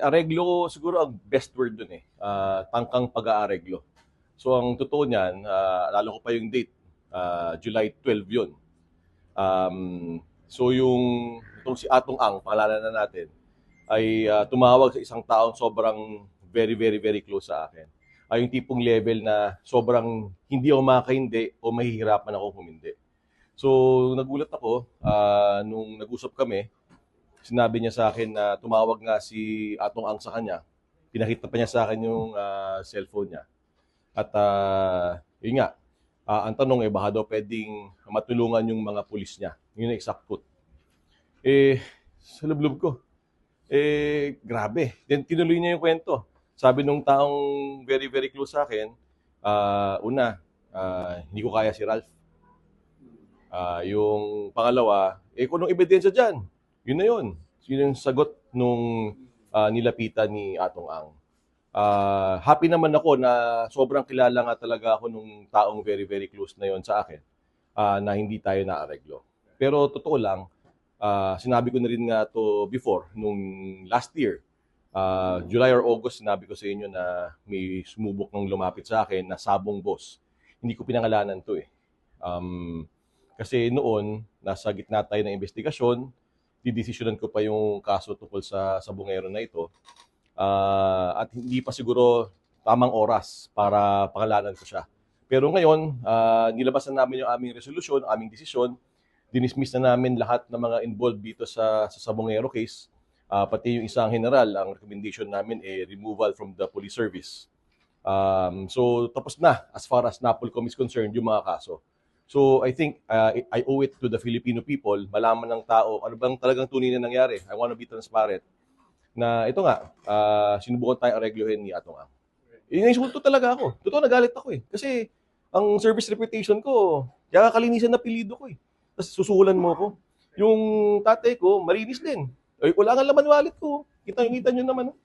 Areglo siguro ang best word dun eh. Tangkang pag-aareglo. So ang totoo niyan, lalo ko pa yung date, July 12 yun. So yung itong si Atong Ang, pangalanan na natin, ay tumawag sa isang taong sobrang very, very, very close sa akin. Ay yung tipong level na sobrang hindi ako makakaindi o mahihirapan ako humindi. So nagulat ako nung nag-usap kami, sinabi niya sa akin na tumawag nga si Atong Ang sa kanya. Pinakita pa niya sa akin yung cellphone niya. At yun nga, ang tanong baka daw pwedeng matulungan yung mga pulis niya. Yun ang exact quote. Sa lublob ko, grabe. Then tinuloy niya yung kwento. Sabi nung taong very, very close sa akin, una, hindi ko kaya si Ralph. Yung pangalawa, kung anong ebidensya dyan, yun na yun. Yun yung sagot nung nilapitan ni Atong Ang. Happy naman ako na sobrang kilala nga talaga ako nung taong very, very close na yon sa akin na hindi tayo naareglo. Pero totoo lang, sinabi ko na rin nga to before, nung last year, July or August, sinabi ko sa inyo na may sumubok ng lumapit sa akin na sabong boss. Hindi ko pinangalanan to eh. Kasi noon, nasa gitna tayo ng investigasyon, didesisyonan ko pa yung kaso tungkol sa sabongero na ito. At hindi pa siguro tamang oras para pangalanan ko siya. Pero ngayon, nilabas na namin yung aming resolusyon, aming desisyon. Dinismiss na namin lahat ng mga involved dito sa Sabongero case. Pati yung isang general, ang recommendation namin removal from the police service. So tapos na as far as NAPOLCOM is concerned yung mga kaso. So I think I owe it to the Filipino people, malaman ng tao ano bang talagang tunay na nangyari. I want to be transparent na ito nga, sinubukan tayong areglohin ni Atong Ang. Insulto talaga ako. Totoo, nagalit ako eh. Kasi ang service reputation ko, kaya kalinisan na apelido ko eh. Tapos susuhulan mo ko. Yung tatay ko, marinis din. Ay, wala nga laman wallet ko. Kita nyo naman.